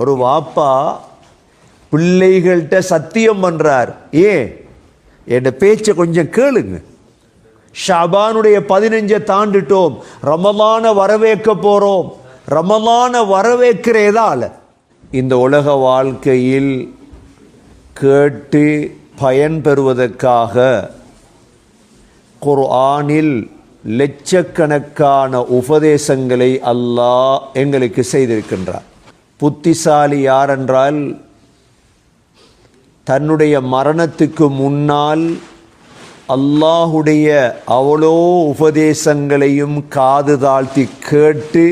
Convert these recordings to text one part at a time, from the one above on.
ஒரு வாப்பா பிள்ளைகள்கிட்ட சத்தியம் பண்றார். ஏன்? என் பேச்சை கொஞ்சம் கேளுங்க. ஷாபானுடைய 15 தாண்டிட்டோம், ரமலான வரவேற்க போறோம். ரமலான வரவேற்கிறதால இந்த உலக வாழ்க்கையில் கேட்டு பயன் பெறுவதற்காக குர்ஆனில் லட்சக்கணக்கான உபதேசங்களை அல்லாஹ் எங்களுக்கு செய்திருக்கின்றார். புத்திசாலி யார் என்றால், தன்னுடைய மரணத்துக்கு முன்னால் அல்லாஹுடைய அவ்வளோ உபதேசங்களையும் காது தாழ்த்தி கேட்டு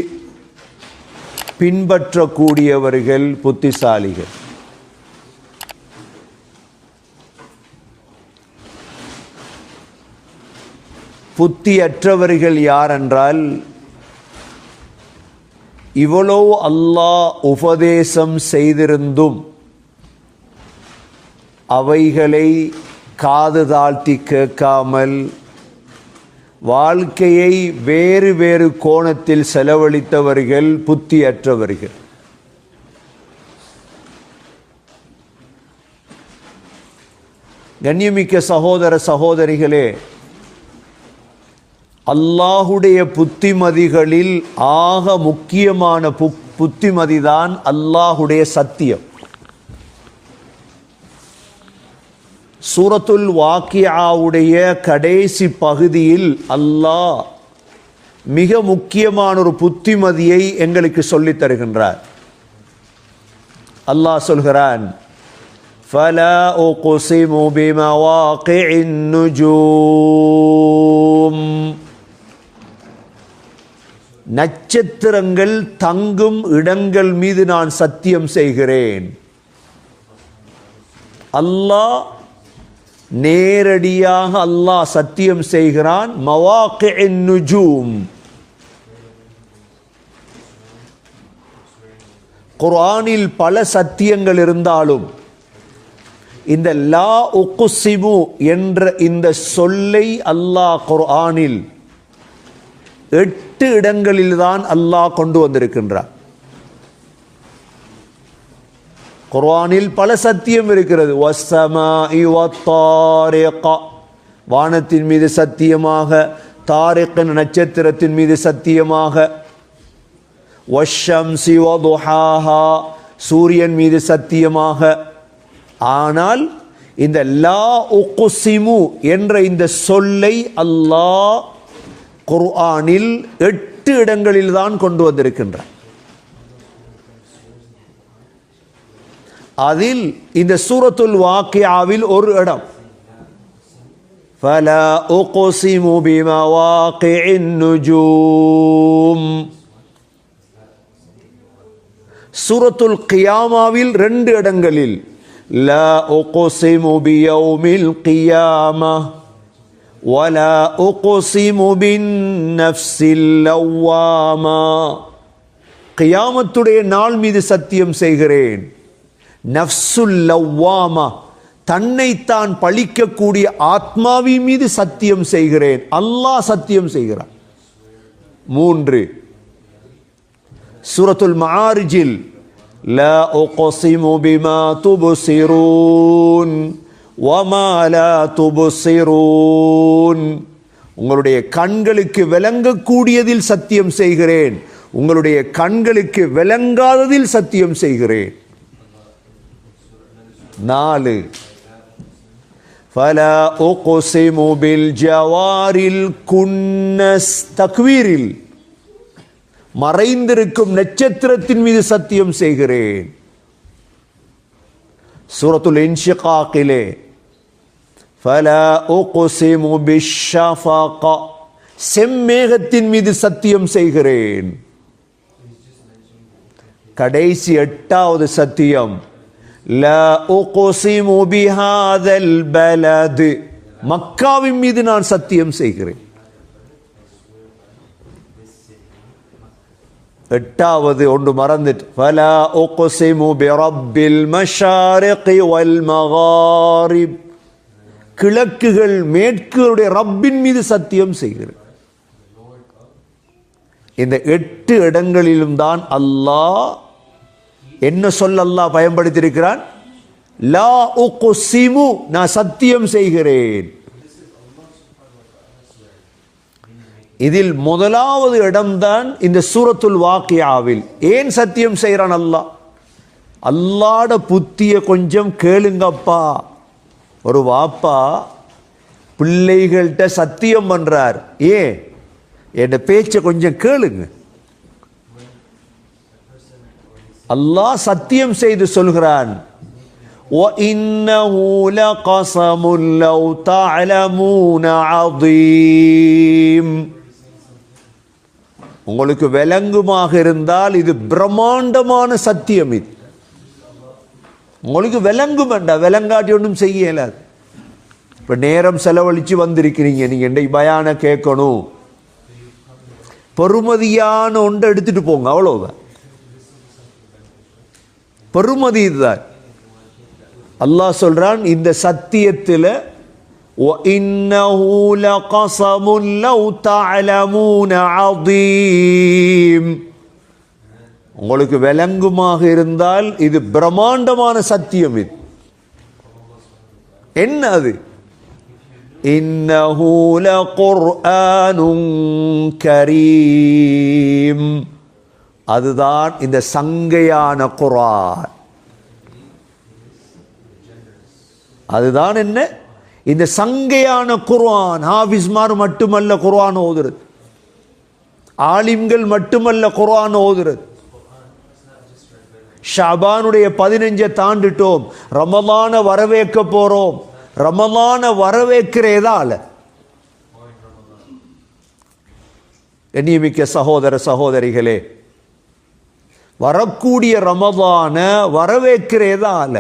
பின்பற்றக்கூடியவர்கள் புத்திசாலிகள். புத்தியற்றவர்கள் யார் என்றால், இவ்வளோ அல்லாஹ் உபதேசம் செய்திருந்தும் அவைகளை காது தாழ்த்தி கேட்காமல் வாழ்க்கையை வேறு வேறு கோணத்தில் செலவழித்தவர்கள் புத்தியற்றவர்கள். கண்ணியமிக்க சகோதர சகோதரிகளே, அல்லாஹுடைய புத்திமதிகளில் ஆக முக்கியமான புத்திமதிதான் அல்லாஹுடைய சத்தியம். சூரத்துல் வாக்கியாவுடைய கடைசி பகுதியில் அல்லாஹ் மிக முக்கியமான ஒரு புத்திமதியை எங்களுக்கு சொல்லித் தருகின்றார். அல்லாஹ் சொல்கிறான், فَلَا أُقْسِمُ بِمَوَاقِعِ النُّجُومِ. நட்சத்திரங்கள் தங்கும் இடங்கள் மீது நான் சத்தியம் செய்கிறேன். அல்லாஹ் நேரடியாக அல்லாஹ் சத்தியம் செய்கிறான். மவாகிஇன் நுஜூம். குர்ஆனில் பல சத்தியங்கள் இருந்தாலும் இந்த லா உக்ஸிமு என்ற இந்த சொல்லை அல்லாஹ் குர்ஆனில் 8 இடங்களில் தான் அல்லாஹ் கொண்டு வந்திருக்கின்றார். குர்ஆனில் பல சத்தியம் இருக்கிறது. வஸ்ஸமாஇ வத்தாரிக, வானத்தின் மீது சத்தியமாக, தாரிக் நட்சத்திரத்தின் மீது சத்தியமாக, வஷ்ஷம்ஸி வதுஹாஹா, சூரியன் மீது சத்தியமாக. ஆனால் இந்த லா உக்ஸிமு என்ற இந்த சொல்லை அல்லாஹ் குர்ஆனில் 8 இடங்களில் தான் கொண்டு வந்திருக்கின்றார். அதில் இந்த சூரத்துல் வாக்கியாவில் ஒரு இடம், ஃபலா உக்ஸிமு பிமவாகிஇன் நுஜூம். சூரத்துல் கியாமாவில் 2 இடங்களில் லா உக்ஸிமு பியௌமில் கியாமா வலா உக்ஸிமு பின்னஃப்ஸில் லவ்வாமா. கியாமத்துடைய நாள் மீது சத்தியம் செய்கிறேன். நஃப்ஸுல் லவ்வாமா, தன்னைத்தான் பழிக்கக்கூடிய ஆத்மாவின் மீது சத்தியம் செய்கிறேன். அல்லாஹ் சத்தியம் செய்கிறான். 3 சூரத்துல் மஆரிஜில் லா உக்ஸிமு பிமா துப்சிரூன் வமா லா துப்சிரூன். உங்களுடைய கண்களுக்கு விளங்கக்கூடியதில் சத்தியம் செய்கிறேன், உங்களுடைய கண்களுக்கு விளங்காததில் சத்தியம் செய்கிறேன். 4 ஃபலா உக்ஸிமு பில் ஜவாரில் குன்னஸ், தக்வீரில் மறைந்திருக்கும் நட்சத்திரத்தின் மீது சத்தியம் செய்கிறேன். சூரத்துல் இன்ஷிகாக்கிலே ஃபலா உக்ஸிமு பிஷ்ஷஃபக, செம்மேகத்தின் மீது சத்தியம் செய்கிறேன். கடைசி 8வது சத்தியம் லா உக்ஸிமு பிஹாதல் பலத், மக்காவின் மீது நான் சத்தியம் செய்கிறேன். 8வது ஒன்று மறந்துட்டு, ஃபலா உக்ஸிமு பிரப்பில் மஷாரிகி வல் மகாரிப், கிழக்குகள் மேற்குகளுடைய ரப்பின் மீது சத்தியம் செய்கிறேன். இந்த 8 இடங்களிலும் தான் அல்லாஹ் என்ன சொல்ல அல்லாஹ் பயன்படுத்தியிருக்கிறான்? லா உக்ஸிமு, நான் சத்தியம் செய்கிறேன். இதில் முதலாவது இடம்தான் இந்த சூரத்துல் வாக்கியாவில். ஏன் சத்தியம் செய்கிறான் அல்லாஹ்? அல்லாட புத்திய கொஞ்சம் கேளுங்கப்பா. ஒரு வாப்பா பிள்ளைகள்கிட்ட சத்தியம் பண்றார். ஏன்? என் பேச்ச கொஞ்சம் கேளுங்க. அல்லாஹ் சத்தியம் செய்து சொல்கிறான், وَإِنَّهُ لَقَسَمٌ لَوْ تَعْلَمُونَ عَظِيمٌ. உங்களுக்கு விளங்குமாக இருந்தால் இது பிரம்மாண்டமான சத்தியம். இது உங்களுக்கு விளங்கும் வேண்டாம், விளங்காட்டி ஒன்றும் செய்ய இயலாது. இப்போ நேரம் செலவழித்து வந்திருக்கிறீங்க, நீங்கள் என்னை பயான கேட்கணும், பெருமதியான ஒன்றை எடுத்துட்டு போங்க, அவ்வளோதான். பெருமதி இதுதான். அல்லாஹ் சொல்றான் இந்த சத்தியத்தில் وَإِنَّهُ لَقَسَمٌ لَوْ تَعْلَمُونَ عَظِيمٌ. உங்களுக்கு விளங்குமாக இருந்தால் இது பிரம்மாண்டமான சத்தியம். இது என்ன? அது إِنَّهُ لَقُرْآنٌ كَرِيمٌ. அதுதான் இந்த சங்கையான குர்ஆன். அதுதான் என்ன? இந்த சங்கையான குர்ஆன். ஹாஃபிஸ்மார் மட்டுமல்ல குர்ஆன் ஓதுறது, ஆலிம்கள் மட்டுமல்ல குர்ஆன் ஓதுறது. ஷாபானுடைய 15 தாண்டிட்டோம், ரமலான வரவேற்க போறோம். ரமலான வரவேற்கிறதால எண்ணியமிக்க சகோதர சகோதரிகளே, வரக்கூடிய ரமலான வரவேற்கிறதால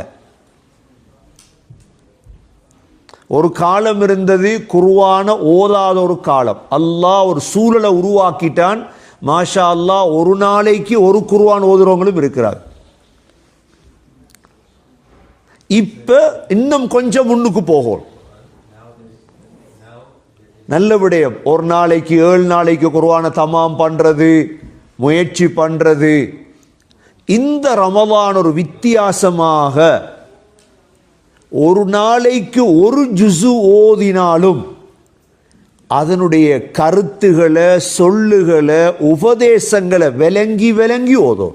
ஒரு காலம் இருந்தது, குர்ஆன ஓதாத ஒரு காலம். அல்லாஹ் ஒரு சூழலை உருவாக்கிட்டான். மாஷா அல்லாஹ், ஒரு நாளைக்கு ஒரு குர்ஆன் ஓதுறவங்களும் இருக்கிறார். இப்ப இன்னும் கொஞ்சம் முன்னுக்கு போகும். நல்ல விடயம். ஒரு நாளைக்கு 7 நாளைக்கு குர்ஆனை தமாம் பண்றது, முயற்சி பண்றது. இந்த ரமலான் ஒரு வித்தியாசமாக ஒரு நாளைக்கு ஒரு ஜுசு ஓதினாலும் அதனுடைய கருத்துகளை, சொல்லுகளை, உபதேசங்களை விளங்கி விளங்கி ஓதும்.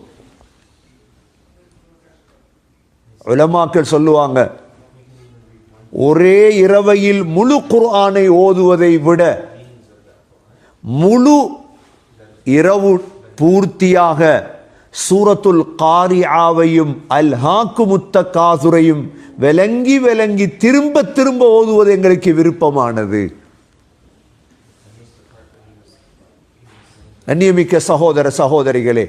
உலமாக்கள் சொல்லுவாங்க, ஒரே இரவையில் முழு குர்ஆனை ஓதுவதை விட முழு இரவு பூர்த்தியாக சூரத்துல் காரிஆவையும் அல்ஹாக்குமுத் தகாசுரையும் விளங்கி விளங்கி திரும்ப திரும்ப ஓதுவது எங்களுக்கு விருப்பமானது. அந்நியமிக்க சகோதர சகோதரிகளே,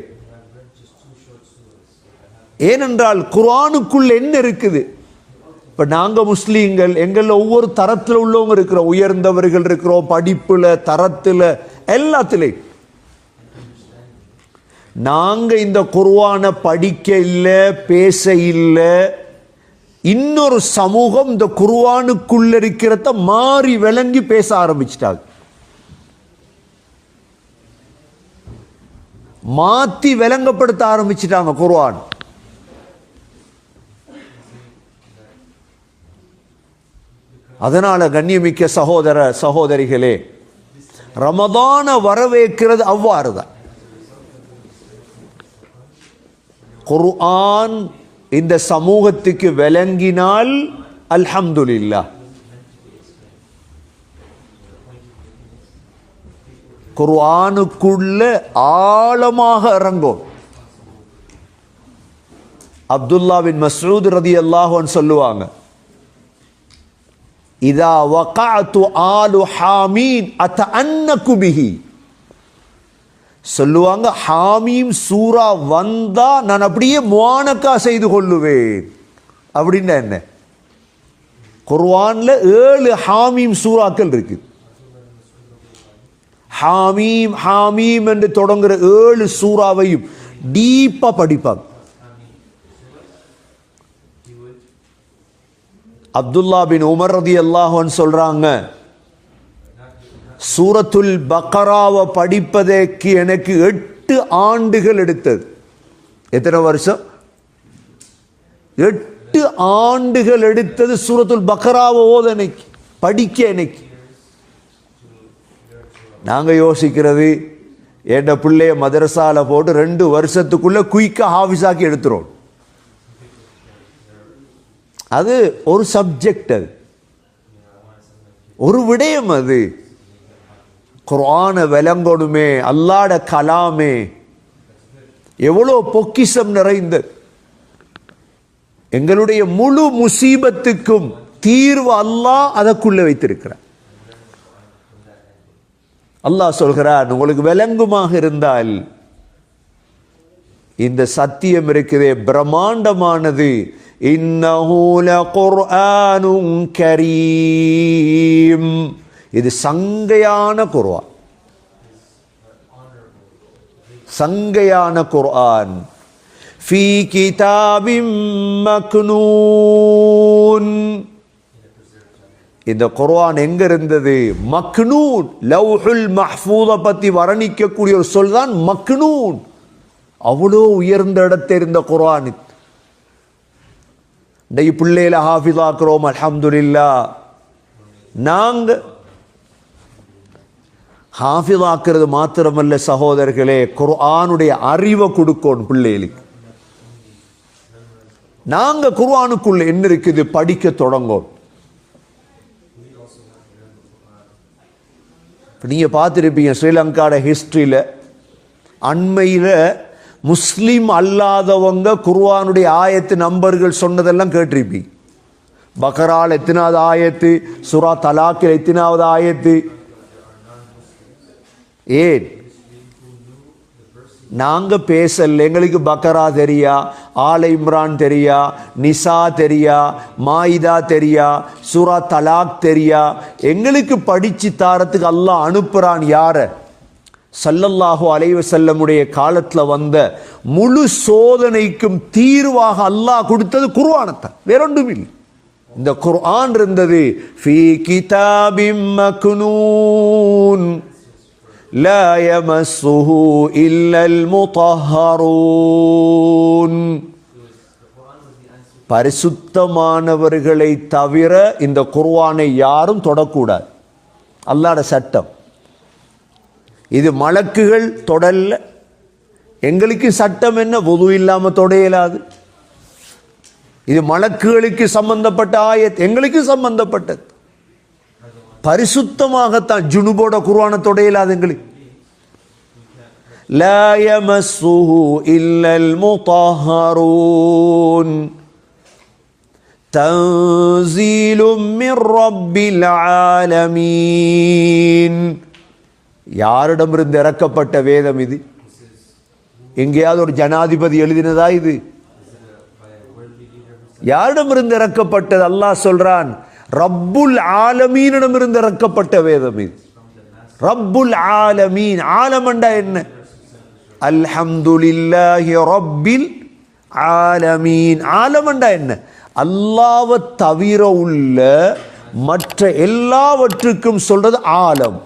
ஏனென்றால் குர்ஆனுக்குள்ள என்ன இருக்குது? இப்ப நாங்க முஸ்லீம்கள், எங்கள ஒவ்வொரு தரத்தில் உள்ளவங்க இருக்கிறோம், உயர்ந்தவர்கள் இருக்கிறோம், படிப்புல, தரத்துல, எல்லாத்திலையும். நாங்க இந்த குர்ஆனை படிக்க இல்லை, பேச இல்லை. இன்னொரு சமூகம் இந்த குர்ஆனுக்குள்ள இருக்கிறத மாறி விளங்கி பேச ஆரம்பிச்சிட்டாங்க, மாத்தி விளங்கப்படுத்த ஆரம்பிச்சிட்டாங்க குர்ஆன். அதனால கண்ணியமிக்க சகோதர சகோதரிகளே, ரமதான வரவேற்கிறது அவ்வாறுதான். குர்ஆன் இந்த சமூகத்துக்கு விளங்கினால் அல்ஹம்துலில்லாஹ். குர்ஆனுக்குள்ள ஆழமாக இறங்கும். அப்துல்லா பின் மஸ்ஊத் ரலியல்லாஹு அன்ஹு சொல்லுவாங்க, இதா வகஅது ஆலு ஹாமீம் அத்தஅன்னகு பிஹி. சொல்லுவாங்க, ஹாமீம் சூரா வந்தா நான் அப்படியே முஆனக்கா செய்து கொள்ளுவேன். அப்படின்னா என்ன? குர்ஆன்ல 7 ஹாமீம் சூறாக்கள் இருக்கு. ஹாமீம் ஹாமீம் என்று தொடங்குற 7 சூறாவையும் டீப்பா படிப்பாங்க. அப்துல்லா பின் உமர் ரலியல்லாஹு அன்ஹு சொல்றாங்க, சூரத்துல் பக்ராவை படிப்பதற்கு எனக்கு 8 ஆண்டுகள் எடுத்தது. எத்தனை வருஷம்? 8 ஆண்டுகள் எடுத்தது சூரத்துல் பக்ராவை ஓதனைக்கு படிக்க எனக்கு. நாங்க யோசிக்கிறது என் பிள்ளைய மதரசால போட்டு 2 வருஷத்துக்குள்ள குயிக்கா ஹாஃபிஸாக்கி எடுத்துரும். அது ஒரு சப்ஜெக்ட், அது ஒரு விடயம். அது குர்ஆன விளங்கணுமே, அல்லாஹ்ட கலாமே எவ்வளோ பொக்கிஷம் நிறைந்தது. எங்களுடைய முழு முசீபத்துக்கும் தீர்வு அல்லாஹ் அதற்குள்ள வைத்திருக்கிறார். அல்லாஹ் சொல்கிறார், உங்களுக்கு விளங்குமாக இருந்தால் இந்த சத்தியம் இருக்குதே பிரம்மாண்டமானது. இன்னஹு லகுர்ஆனுன் கரீம், இது சங்கையான குர்ஆன், சங்கையான குர்ஆன். ஃபீ கிதாபிம் மக்னூன், இந்த குர்ஆன் எங்க இருந்தது? மக்னூன், லவ்ஹுல் மஹ்ஃபூஸ பத்தி வர்ணிக்கக்கூடிய ஒரு சொல் தான் மக்னூன். அவ்வளோ உயர்ந்த இடத்தில் இருந்த குர்ஆன். இன்றைக்கு பிள்ளையில ஹாஃபிஸாக்குறோம், அல்ஹம்துலில்லாஹ். நாங்க ஹாஃபிஸாக்குறது மாத்திரமல்ல சகோதரர்களே, குர்ஆனுடைய அறிவை கொடுக்கணும் பிள்ளைகளுக்கு. நாங்க குர்ஆனுக்குள்ள என்ன இருக்குது படிக்க தொடங்கும். நீங்க பார்த்துருப்பீங்க ஸ்ரீலங்காட ஹிஸ்டரியில அண்மையில் முஸ்லீம் அல்லாதவங்க குர்ஆனுடைய ஆயத்து நம்பர்கள் சொன்னதெல்லாம் கேட்டிருப்பீங்க. பக்ரால் எத்தனாவது ஆயத்து, சூரா தலாக்கில் எத்தனாவது ஆயத்து. ஏன் நாங்க பேசல? எங்களுக்கு பக்ரா தெரியா, ஆல இம்ரான் தெரியா, நிசா தெரியா, மாயிதா தெரியா, சூரா தலாக் தெரியா. எங்களுக்கு படிச்சு தாரத்துக்கு அல்லாஹ் அனுப்புறான் யார? ஸல்லல்லாஹு அலைஹி வஸல்லமுடைய காலத்துல வந்த முழு சோதனைக்கும் தீர்வாக அல்லாஹ் கொடுத்தது குர்ஆனைத்தான், வேறொன்றும் இல்லை. இந்த குர்ஆன் இருந்தது. ஃபீ கிதாபிம் மக்னூன் லா யமஸ்ஸுஹு இல்லல் முطஹ்ஹரூன், பரிசுத்தமானவர்களை தவிர இந்த குர்ஆனை யாரும் தொடக்கூடாது. அல்லாஹ்வுடைய சட்டம் இது. மலக்குகள் தொடல்ல. எங்களுக்கு சட்டம் என்ன? வுது இல்லாம தொட இயலாது. இது மலக்குகளுக்கு சம்பந்தப்பட்ட ஆயத், எங்களுக்கு சம்பந்தப்பட்டது. பரிசுத்தமாகத்தான் ஜுனுபோட குர்ஆனை தொட இயலாது எங்களுக்கு. லா யமஸ்ஸுஹு இல்லல் முطஹ்ஹரூன் தன்ஸீலும் மிர் ரப்பில் ஆலமீன். யாரிடமிருந்து இறக்கப்பட்ட வேதம் இது? எங்கேயாவது ஒரு ஜனாதிபதி எழுதினதா இது? யாரிடமிருந்து இறக்கப்பட்டது? அல்லாஹ் சொல்றான், ரப்புல் ஆலமீனிடமிருந்து இறக்கப்பட்ட வேதம் இது. ரப்புல் ஆலமீன், ஆலமண்டா என்ன? அல்ஹம்துலில்லாஹி ரப்பில் ஆலமீன். ஆலமண்டா என்ன? அல்லாஹ்வை தவிர உள்ள மற்ற எல்லாவற்றுக்கும் சொல்றது ஆலம்.